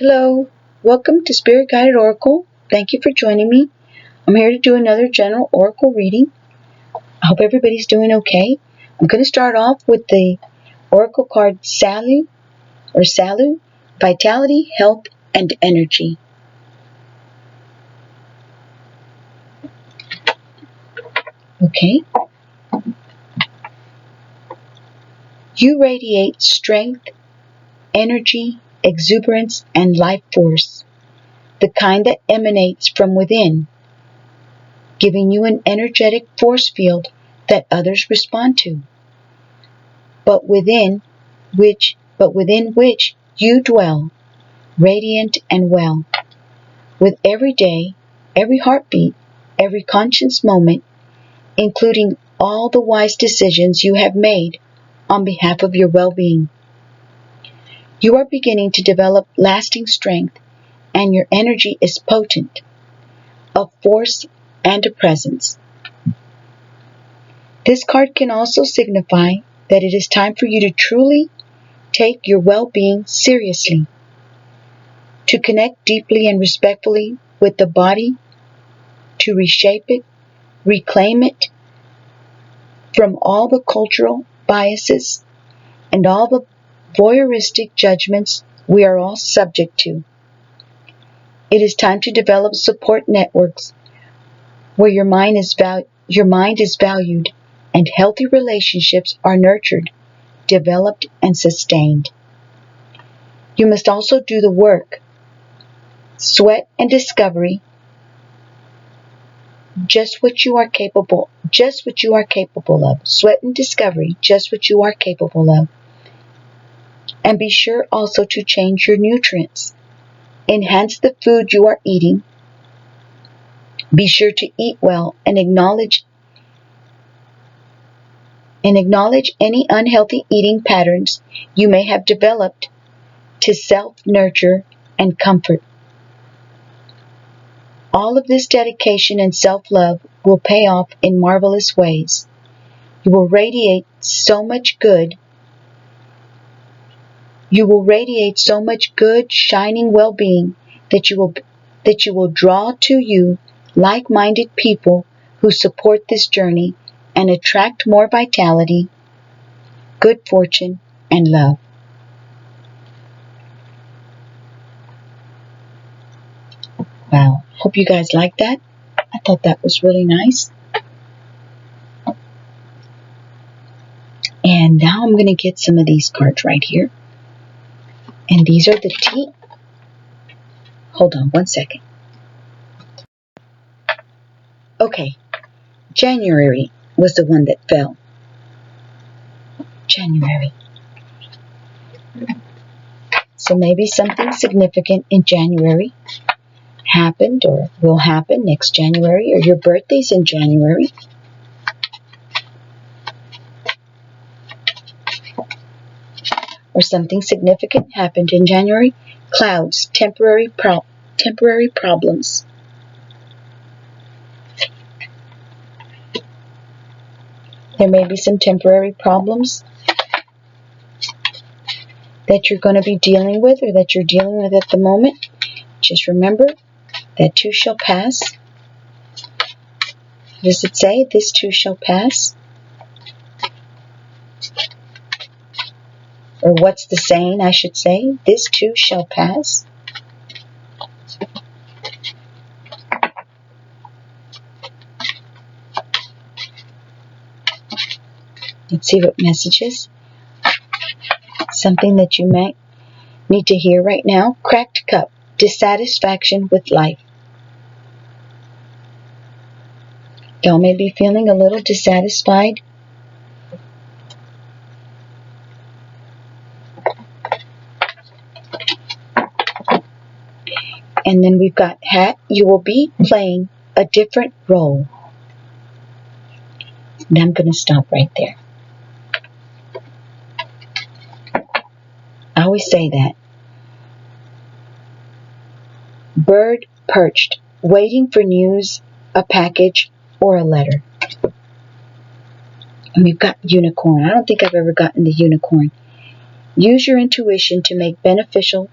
Hello, welcome to Spirit Guided Oracle. Thank you for joining me. I'm here to do another general Oracle reading. I hope everybody's doing okay. I'm going to start off with the Oracle card Salu, Vitality, Health, and Energy. Okay. You radiate strength, energy, exuberance, and life force, the kind that emanates from within, giving you an energetic force field that others respond to, but within which you dwell, radiant and well. With every day, every heartbeat, every conscious moment, including all the wise decisions you have made on behalf of your well-being. You are beginning to develop lasting strength, and your energy is potent, a force and a presence. This card can also signify that it is time for you to truly take your well-being seriously, to connect deeply and respectfully with the body, to reshape it, reclaim it from all the cultural biases and all the voyeuristic judgments we are all subject to. It is time to develop support networks where your mind is valued and healthy relationships are nurtured, developed, and sustained. You must also do the work, sweat and discovery, just what you are capable of. Sweat and discovery, just what you are capable of. And be sure also to change your nutrients. Enhance the food you are eating. Be sure to eat well and acknowledge any unhealthy eating patterns you may have developed to self-nurture and comfort. All of this dedication and self-love will pay off in marvelous ways. You will radiate so much good, shining well-being that you will draw to you like-minded people who support this journey and attract more vitality, good fortune, and love. Wow, hope you guys like that. I thought that was really nice. And now I'm going to get some of these cards right here. And these are the Hold on one second. Okay, January was the one that fell. January. So maybe something significant in January happened or will happen next January, or your birthday's in January. Or something significant happened in January. Clouds, temporary problems. There may be some temporary problems that you're going to be dealing with, or that you're dealing with at the moment. Just remember, that too shall pass. What does it say? This too shall pass. Or what's the saying, I should say? This too shall pass. Let's see what messages. Something that you might need to hear right now. Cracked cup. Dissatisfaction with life. Y'all may be feeling a little dissatisfied. And then we've got hat. You will be playing a different role. And I'm going to stop right there. I always say that. Bird perched, waiting for news, a package, or a letter. And we've got unicorn. I don't think I've ever gotten the unicorn. Use your intuition to make beneficial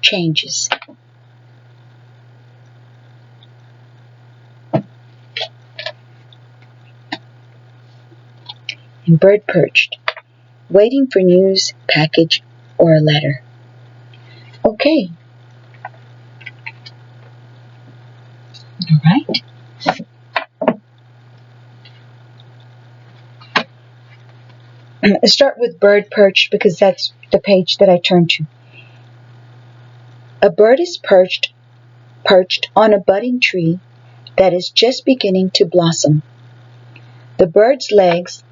changes. And bird perched, waiting for news, package, or a letter. Okay. All right. Let's start with bird perched because that's the page that I turned to. A bird is perched on a budding tree that is just beginning to blossom. The bird's legs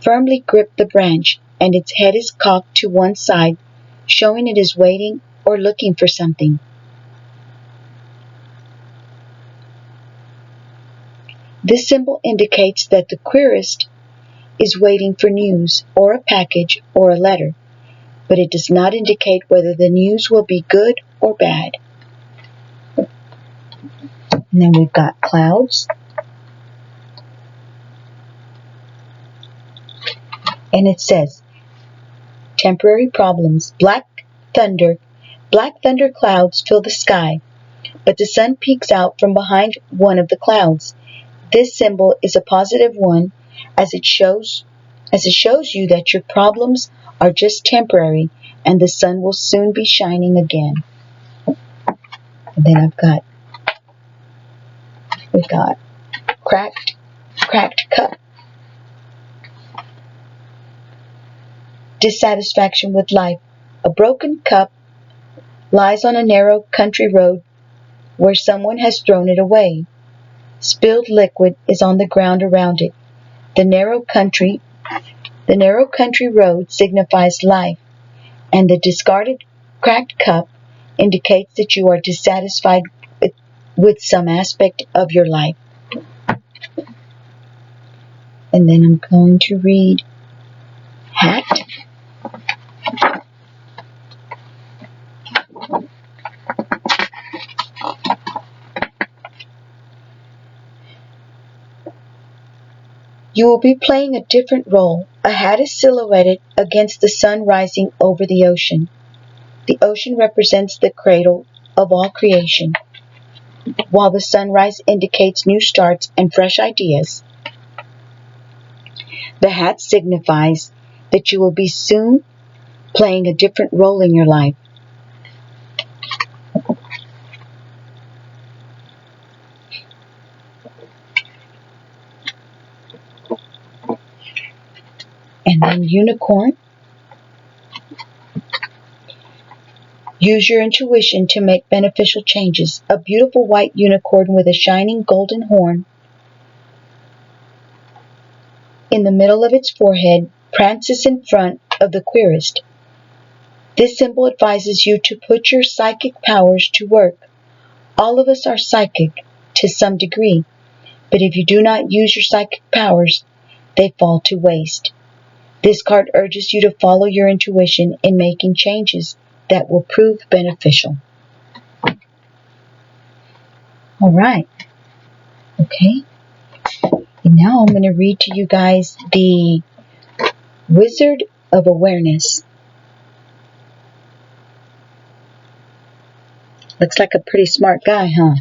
firmly grip the branch and its head is cocked to one side, showing it is waiting or looking for something. This symbol indicates that the querist is waiting for news or a package or a letter, but it does not indicate whether the news will be good or bad. And then we've got clouds. And it says, temporary problems, black thunder clouds fill the sky, but the sun peeks out from behind one of the clouds. This symbol is a positive one as it shows you that your problems are just temporary and the sun will soon be shining again. And then we've got cracked cup. Dissatisfaction with life. A broken cup lies on a narrow country road where someone has thrown it away. Spilled liquid is on the ground around it. The narrow country road signifies life, and the discarded cracked cup indicates that you are dissatisfied with some aspect of your life. And then I'm going to read hat. You will be playing a different role. A hat is silhouetted against the sun rising over the ocean. The ocean represents the cradle of all creation, while the sunrise indicates new starts and fresh ideas. The hat signifies that you will be soon playing a different role in your life. And then unicorn. Use your intuition to make beneficial changes. A beautiful white unicorn with a shining golden horn in the middle of its forehead prances in front of the querist. This symbol advises you to put your psychic powers to work. All of us are psychic to some degree, but if you do not use your psychic powers, they fall to waste. This card urges you to follow your intuition in making changes that will prove beneficial. All right. Okay. And now I'm going to read to you guys the Wizard of Awareness. Looks like a pretty smart guy, huh?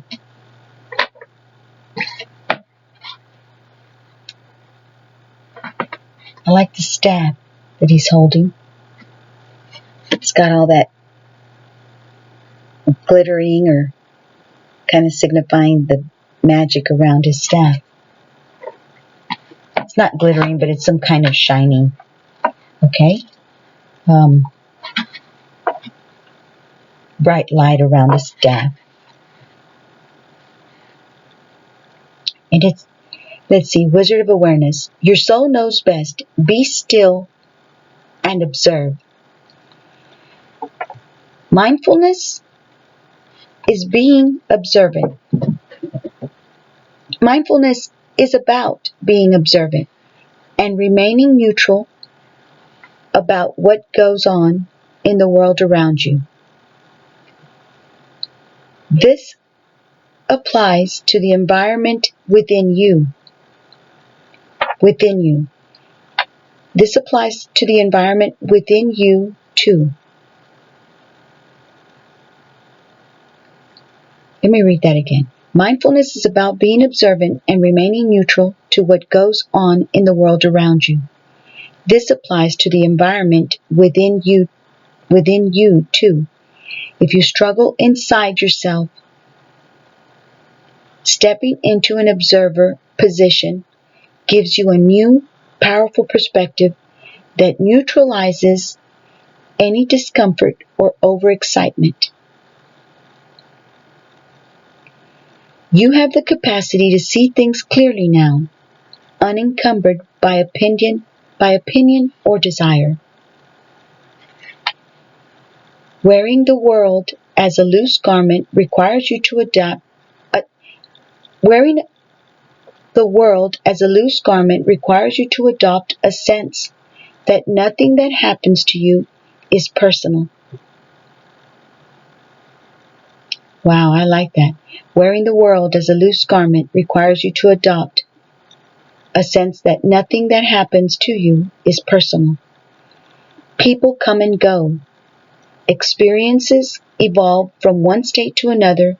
I like the staff that he's holding. It's got all that glittering or kind of signifying the magic around his staff. It's not glittering, but it's some kind of shining. Okay? Bright light around the staff. And it's, let's see, Wizard of Awareness. Your soul knows best. Be still and observe. Mindfulness is being observant. Mindfulness is about being observant and remaining neutral about what goes on in the world around you. This applies to the environment within you. This applies to the environment within you too. Let me read that again. Mindfulness is about being observant and remaining neutral to what goes on in the world around you. This applies to the environment within you too. If you struggle inside yourself, stepping into an observer position gives you a new, powerful perspective that neutralizes any discomfort or overexcitement. You have the capacity to see things clearly now, unencumbered by opinion or desire. Wearing the world as a loose garment requires you to wearing the world as a loose garment requires you to adopt a sense that nothing that happens to you is personal. Wow, I like that. Wearing the world as a loose garment requires you to adopt a sense that nothing that happens to you is personal. People come and go. Experiences evolve from one state to another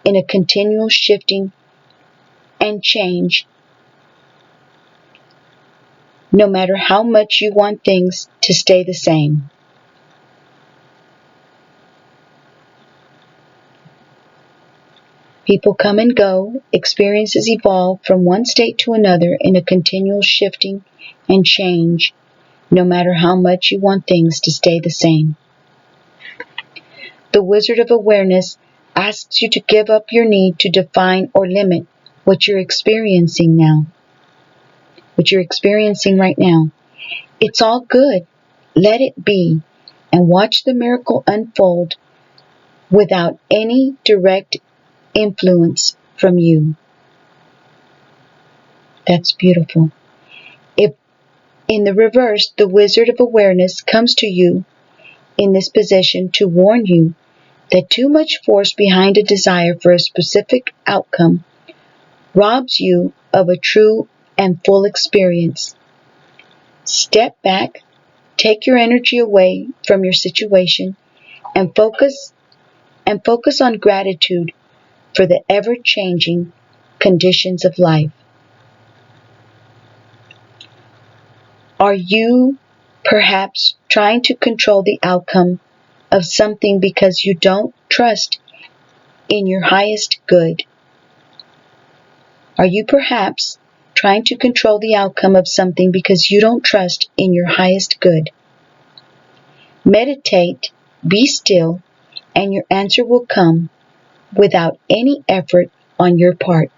in a continual shifting and change, no matter how much you want things to stay the same. People come and go. Experiences evolve from one state to another in a continual shifting and change, no matter how much you want things to stay the same. The Wizard of Awareness asks you to give up your need to define or limit what you're experiencing right now. It's all good. Let it be, and watch the miracle unfold without any direct influence from you. That's beautiful. If in the reverse, the Wizard of Awareness comes to you in this position to warn you that too much force behind a desire for a specific outcome robs you of a true and full experience. Step back, take your energy away from your situation, and focus on gratitude for the ever-changing conditions of life. Are you perhaps trying to control the outcome of something because you don't trust in your highest good? Are you perhaps trying to control the outcome of something because you don't trust in your highest good? Meditate, be still, and your answer will come without any effort on your part.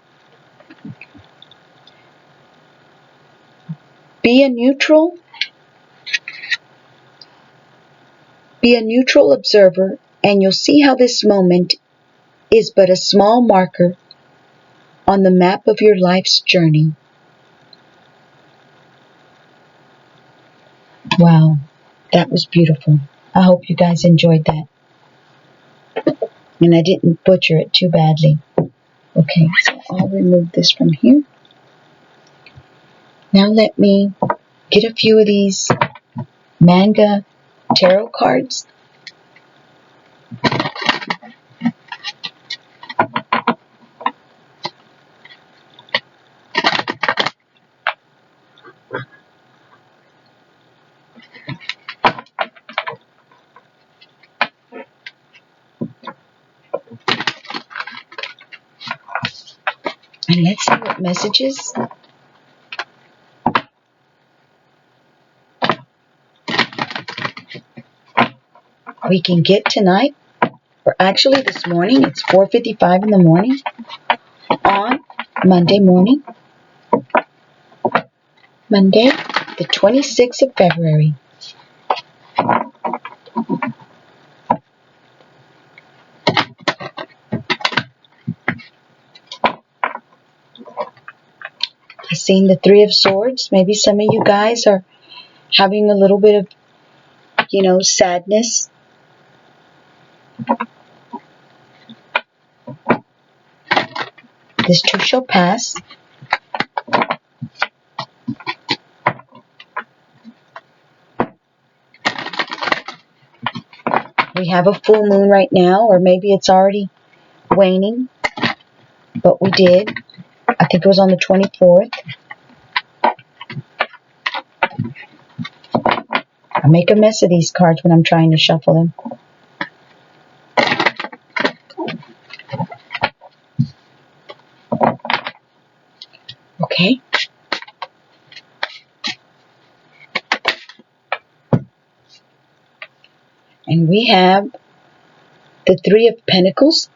Be a neutral observer, and you'll see how this moment is but a small marker on the map of your life's journey. Wow, that was beautiful. I hope you guys enjoyed that. And I didn't butcher it too badly. Okay, so I'll remove this from here. Now let me get a few of these manga tarot cards. And let's see what messages we can get tonight. Or actually this morning, it's 4:55 in the morning on Monday morning. Monday, the 26th of February. I've seen the Three of Swords. Maybe some of you guys are having a little bit of, sadness. This too shall pass. We have a full moon right now, or maybe it's already waning, but we did. I think it was on the 24th. I make a mess of these cards when I'm trying to shuffle them. Okay. And we have the Three of Pentacles,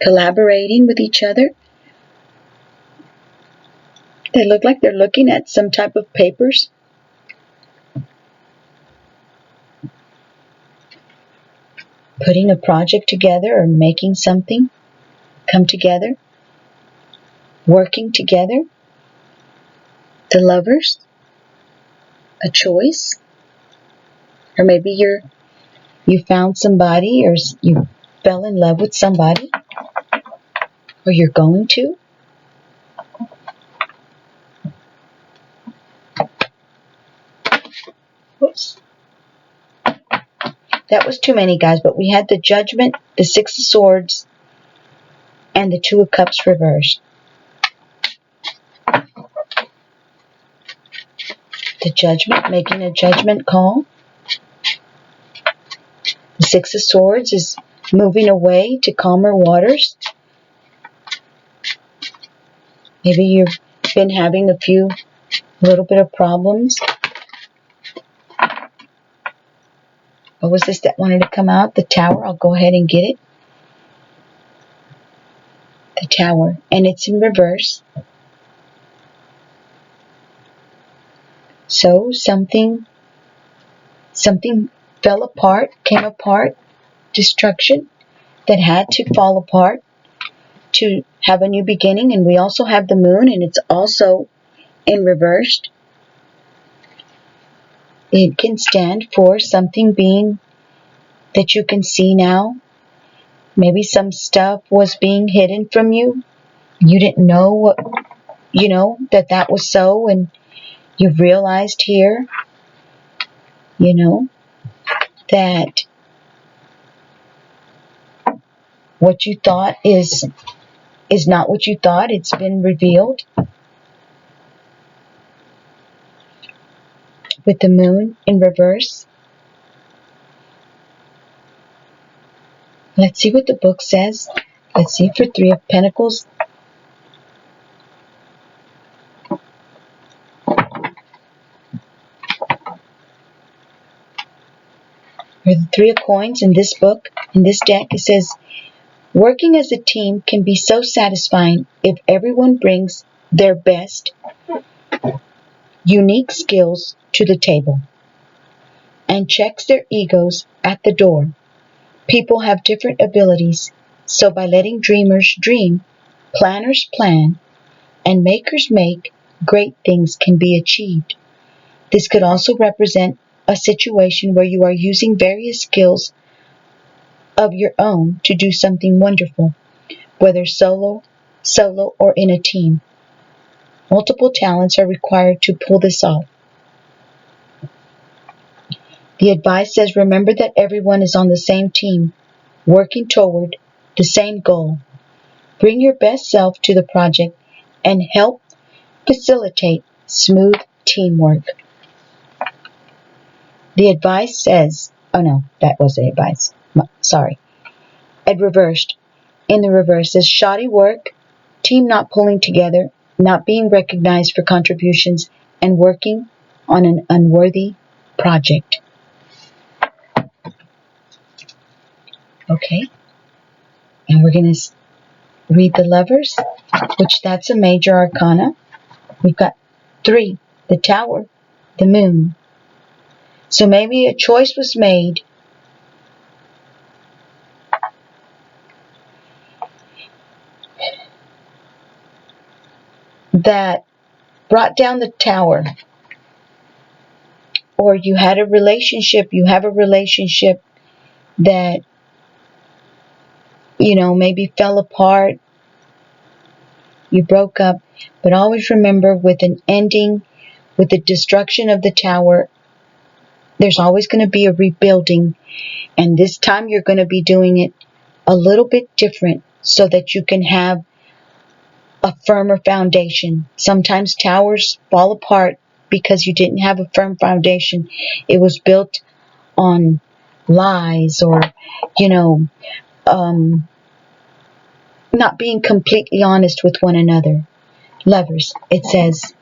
collaborating with each other. They look like they're looking at some type of papers. Putting a project together or making something come together. Working together. The Lovers. A choice. Or maybe you found somebody, or you fell in love with somebody, or you're going to. Whoops. That was too many, guys, but we had the Judgment, the Six of Swords, and the Two of Cups reversed. The Judgment, making a judgment call. The Six of Swords is moving away to calmer waters. Maybe you've been having a little bit of problems. What was this that wanted to come out? The Tower. I'll go ahead and get it. The Tower. And it's in reverse. So something fell apart, came apart, destruction that had to fall apart to have a new beginning. And we also have the Moon, and it's also in reverse. It can stand for something being that you can see now. Maybe some stuff was being hidden from you. You didn't know that was so, and you've realized here, that what you thought is not what you thought. It's been revealed. With the Moon in reverse. Let's see what the book says. Let's see for Three of Pentacles. For the Three of Coins in this book, in this deck, it says, working as a team can be so satisfying if everyone brings their best, unique skills to the table and checks their egos at the door. People have different abilities, so by letting dreamers dream, planners plan, and makers make, great things can be achieved. This could also represent a situation where you are using various skills of your own to do something wonderful, whether solo, or in a team. Multiple talents are required to pull this off. The advice says, remember that everyone is on the same team, working toward the same goal. Bring your best self to the project and help facilitate smooth teamwork. The advice says, oh no, that was the advice. Sorry. In the reverse says, shoddy work, team not pulling together, not being recognized for contributions, and working on an unworthy project. Okay. And we're going to read the Lovers, which that's a major arcana. We've got 3, the Tower, the Moon. So maybe a choice was made that brought down the Tower. Or you have a relationship that, maybe fell apart. You broke up. But always remember, with an ending, with the destruction of the Tower, There's always going to be a rebuilding, and this time you're going to be doing it a little bit different so that you can have a firmer foundation. Sometimes towers fall apart because you didn't have a firm foundation. It was built on lies or, you know, not being completely honest with one another. Lovers, it says,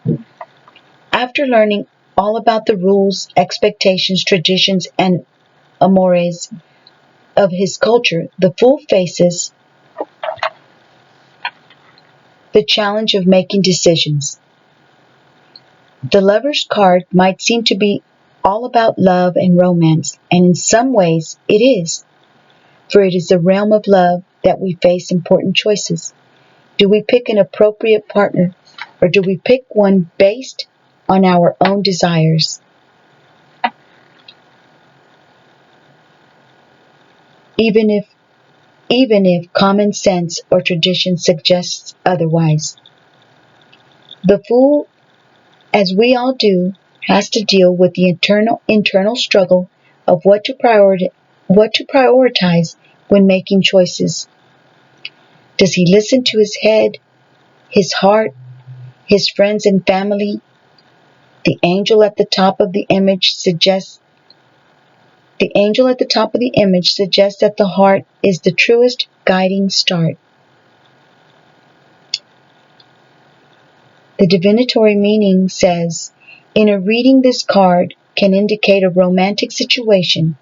after learning all about the rules, expectations, traditions, and amores of his culture, the fool faces the challenge of making decisions. The Lover's card might seem to be all about love and romance, and in some ways it is, for it is the realm of love that we face important choices. Do we pick an appropriate partner, or do we pick one based on our own desires? Even if common sense or tradition suggests otherwise. The fool, as we all do, has to deal with the internal struggle of what to prioritize when making choices. Does he listen to his head, his heart, his friends and family? The angel at the top of the image suggests that the heart is the truest guiding start. The divinatory meaning says, in a reading, this card can indicate a romantic situation.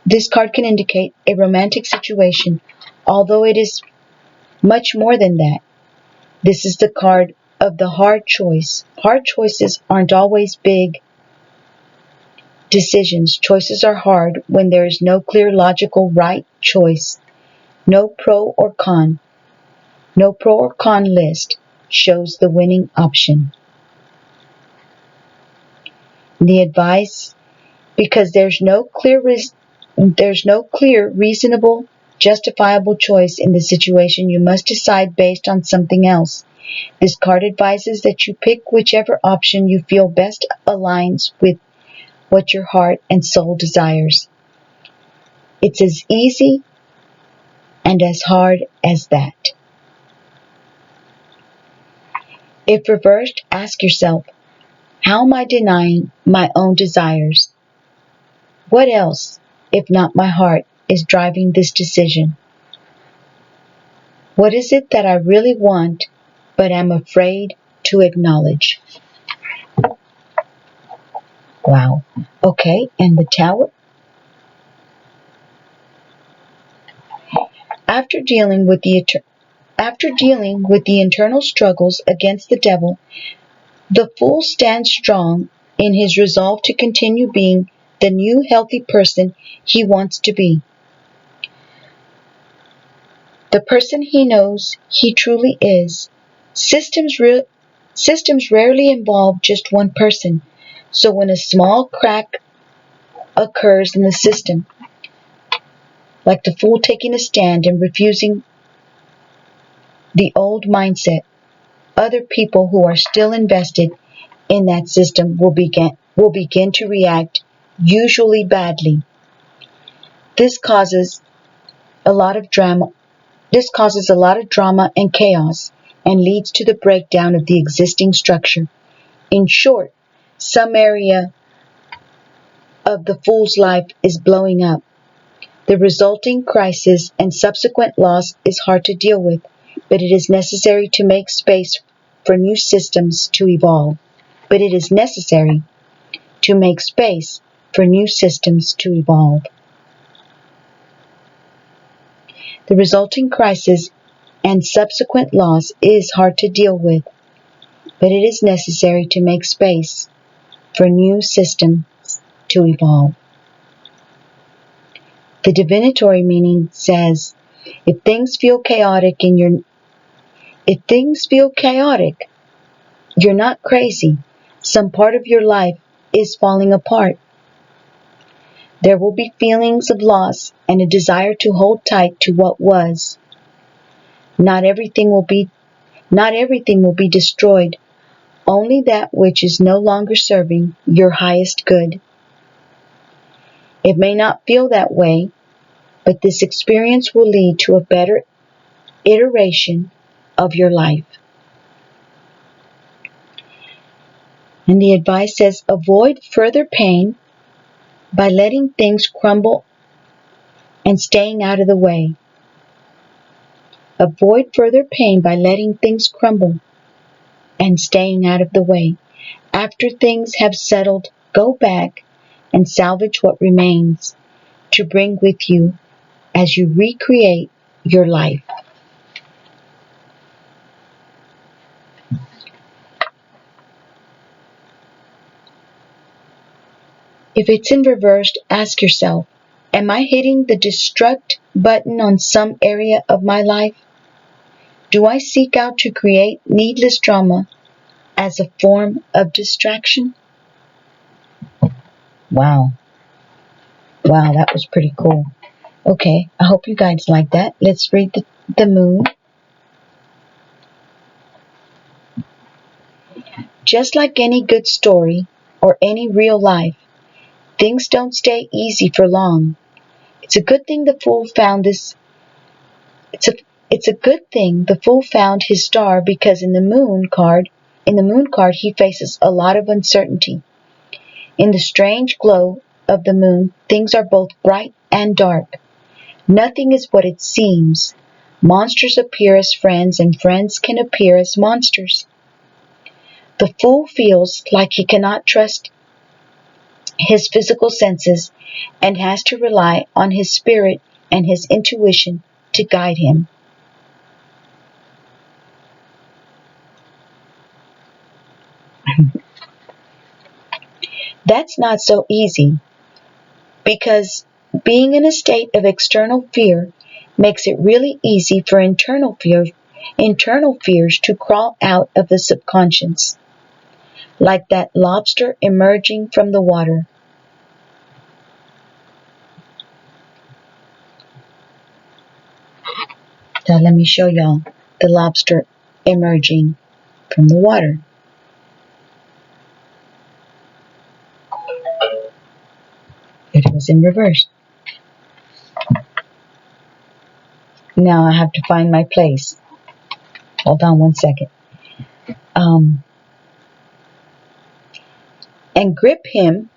This card can indicate a romantic situation, although it is much more than that. This is the card of the hard choice. Hard choices aren't always big decisions. Choices are hard when there is no clear logical right choice. No pro or con list shows the winning option. The advice, because there's no clear, reasonable, justifiable choice in the situation, you must decide based on something else. This card advises that you pick whichever option you feel best aligns with what your heart and soul desires. It's as easy and as hard as that. If reversed, ask yourself, how am I denying my own desires? What else, if not my heart, is driving this decision? What is it that I really want, but am afraid to acknowledge? Wow. Okay, and the Tower? After dealing with the internal struggles against the devil, the fool stands strong in his resolve to continue being the new healthy person he wants to be. The person he knows he truly is. Systems rarely involve just one person, so when a small crack occurs in the system, like the fool taking a stand and refusing the old mindset, other people who are still invested in that system will begin to react, usually badly. This causes a lot of drama and chaos, and leads to the breakdown of the existing structure. In short, some area of the fool's life is blowing up. The resulting crisis and subsequent loss is hard to deal with, but it is necessary to make space for new systems to evolve. But it is necessary to make space for new systems to evolve. The resulting crisis and subsequent loss is hard to deal with, but it is necessary to make space for new systems to evolve. The divinatory meaning says, if things feel chaotic, you're not crazy. Some part of your life is falling apart. There will be feelings of loss and a desire to hold tight to what was. Not everything will be destroyed. only that which is no longer serving your highest good. It may not feel that way, but this experience will lead to a better iteration of your life. And the advice says, avoid further pain by letting things crumble and staying out of the way. Avoid further pain by letting things crumble and staying out of the way. After things have settled, go back and salvage what remains to bring with you as you recreate your life. If it's in reverse, ask yourself, am I hitting the destruct button on some area of my life? Do I seek out to create needless drama as a form of distraction? Wow. Wow, that was pretty cool. Okay, I hope you guys like that. Let's read the moon. Just like any good story or any real life, things don't stay easy for long. It's a good thing the fool found this. It's a good thing the fool found his star, because in the moon card, he faces a lot of uncertainty. In the strange glow of the moon, things are both bright and dark. Nothing is what it seems. Monsters appear as friends, and friends can appear as monsters. The fool feels like he cannot trust his physical senses and has to rely on his spirit and his intuition to guide him. That's not so easy, because being in a state of external fear makes it really easy for internal fears to crawl out of the subconscious, like that lobster emerging from the water. Now let me show y'all the lobster emerging from the water. It was in reverse. Now I have to find my place. Hold on one second. And grip him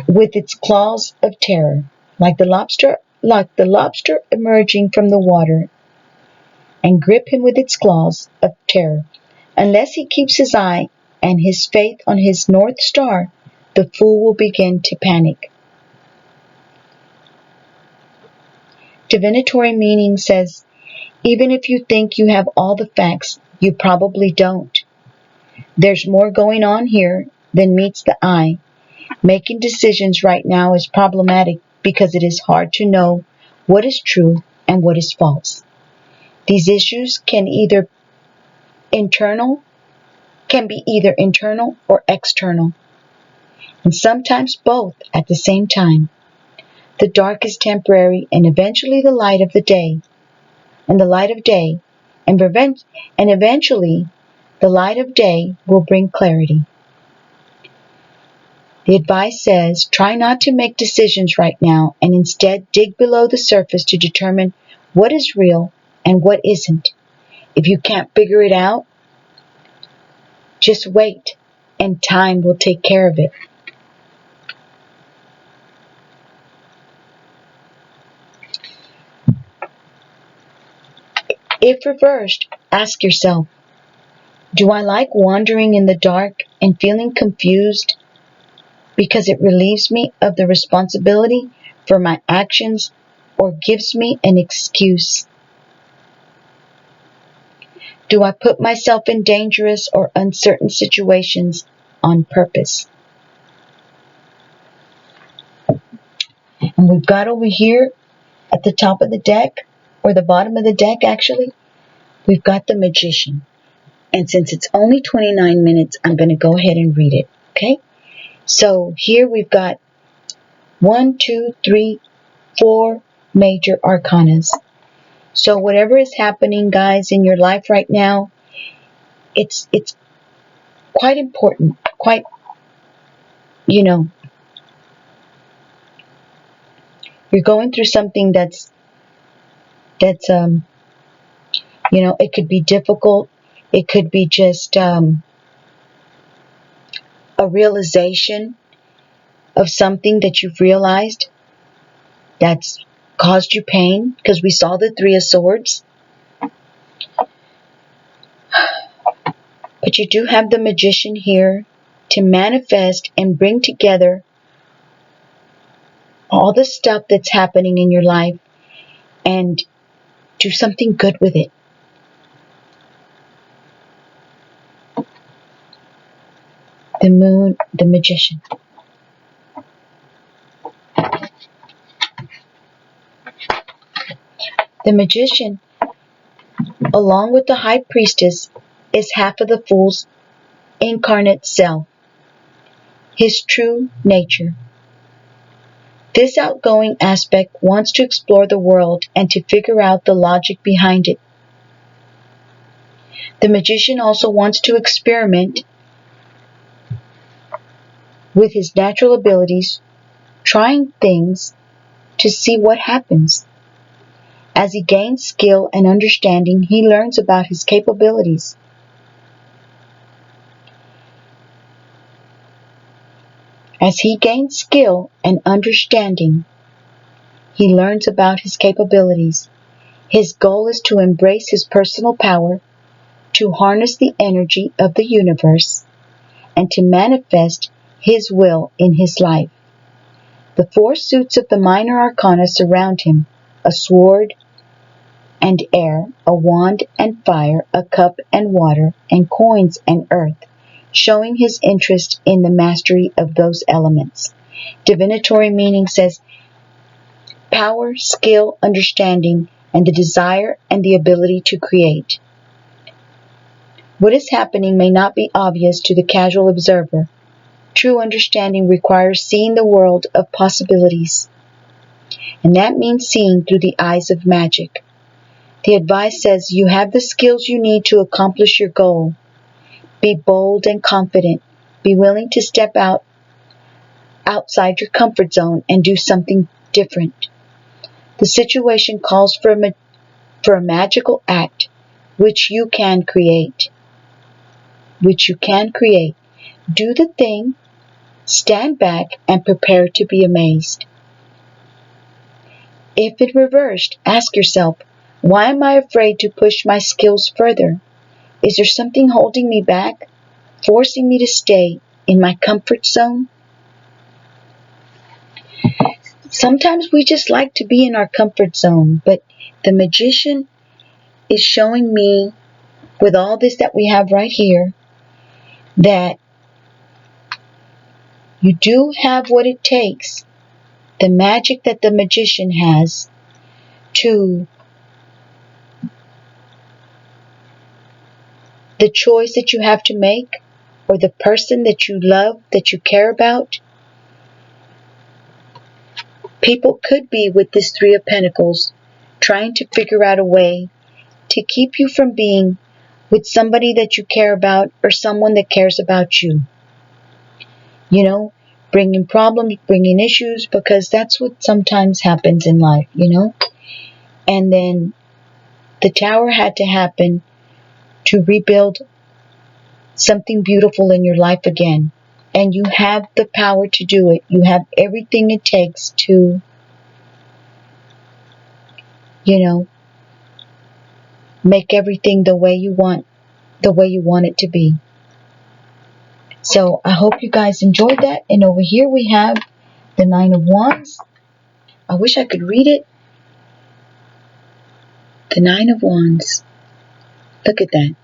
with its claws of terror, like the lobster emerging from the water, and grip him with its claws of terror. Unless he keeps his eye and his faith on his North Star, the fool will begin to panic. Divinatory meaning says, even if you think you have all the facts, you probably don't. There's more going on here than meets the eye. Making decisions right now is problematic because it is hard to know what is true and what is false. These issues can be either internal or external, and sometimes both at the same time. The dark is temporary, and eventually the light of the day, and eventually the light of day will bring clarity. The advice says, try not to make decisions right now, and instead dig below the surface to determine what is real and what isn't. If you can't figure it out, just wait, and time will take care of it. If reversed, ask yourself, do I like wandering in the dark and feeling confused because it relieves me of the responsibility for my actions or gives me an excuse? Do I put myself in dangerous or uncertain situations on purpose? And we've got over here at the top of the deck, or the bottom of the deck actually, we've got the Magician. And since it's only 29 minutes, I'm going to go ahead and read it. Okay? So here we've got 1, 2, 3, 4 major arcanas. So whatever is happening, guys, in your life right now, it's quite important, quite, you know, you're going through something that's you know, it could be difficult. It could be just a realization of something that you've realized that's caused you pain, because we saw the Three of Swords. But you do have the Magician here to manifest and bring together all the stuff that's happening in your life and do something good with it. The Moon, the Magician. The Magician, along with the High Priestess, is half of the Fool's incarnate self, his true nature. This outgoing aspect wants to explore the world and to figure out the logic behind it. The Magician also wants to experiment with his natural abilities, trying things to see what happens. As he gains skill and understanding, he learns about his capabilities. As he gains skill and understanding, he learns about his capabilities. His goal is to embrace his personal power, to harness the energy of the universe, and to manifest his will in his life. The four suits of the minor arcana surround him: a sword and air, a wand and fire, a cup and water, and coins and earth, showing his interest in the mastery of those elements. Divinatory meaning says power, skill, understanding, and the desire and the ability to create. What is happening may not be obvious to the casual observer. True understanding requires seeing the world of possibilities, and that means seeing through the eyes of magic. The advice says you have the skills you need to accomplish your goal. Be bold and confident. Be willing to step outside your comfort zone and do something different. The situation calls for a magical act which you can create. Do the thing, stand back, and prepare to be amazed. If it reversed, ask yourself, why am I afraid to push my skills further? Is there something holding me back, forcing me to stay in my comfort zone? Sometimes we just like to be in our comfort zone, but the Magician is showing me, with all this that we have right here, that you do have what it takes, the magic that the Magician has, to the choice that you have to make, or the person that you love, that you care about. People could be with this Three of Pentacles, trying to figure out a way to keep you from being with somebody that you care about or someone that cares about you. You know, bringing problems, bringing issues, because that's what sometimes happens in life, you know. And then the Tower had to happen to rebuild something beautiful in your life again. And you have the power to do it. You have everything it takes to, you know, make everything the way you want it to be. So I hope you guys enjoyed that. And over here we have the Nine of Wands. I wish I could read it. The Nine of Wands. Look at that.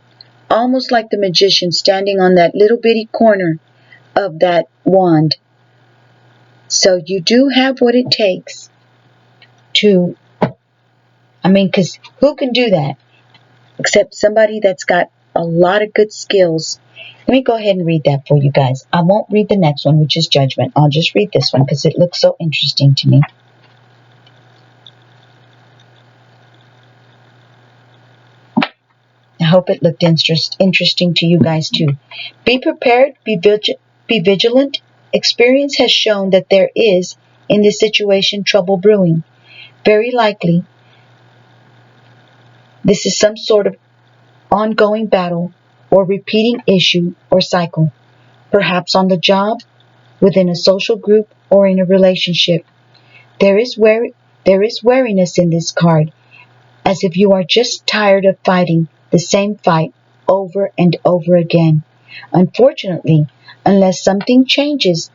Almost like the Magician standing on that little bitty corner of that wand. So you do have what it takes to, because who can do that except somebody that's got a lot of good skills. Let me go ahead and read that for you guys. I won't read the next one, which is Judgment. I'll just read this one because it looks so interesting to me. I hope it looked interesting to you guys too. Be prepared, be vigilant. Experience has shown that there is, in this situation, trouble brewing. Very likely, this is some sort of ongoing battle or repeating issue or cycle, perhaps on the job, within a social group, or in a relationship. There is wariness in this card, as if you are just tired of fighting the same fight over and over again. Unfortunately, unless something changes,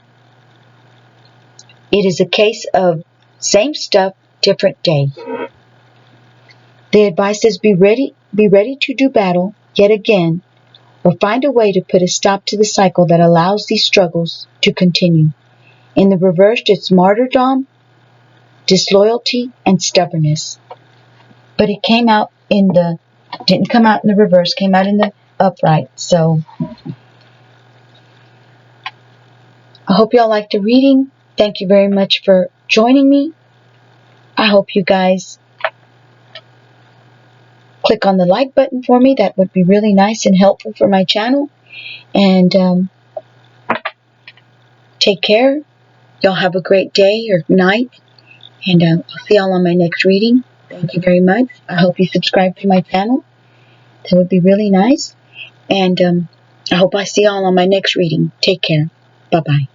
it is a case of same stuff, different day. The advice is be ready to do battle yet again, or find a way to put a stop to the cycle that allows these struggles to continue. In the reversed, it's martyrdom, disloyalty, and stubbornness. But it didn't come out in the reverse, came out in the upright. So I hope y'all liked the reading. Thank you very much for joining me. I hope you guys click on the like button for me. That would be really nice and helpful for my channel. And take care. Y'all have a great day or night. And I'll see y'all on my next reading. Thank you very much. I hope you subscribe to my channel. That would be really nice. And I hope I see y'all on my next reading. Take care. Bye-bye.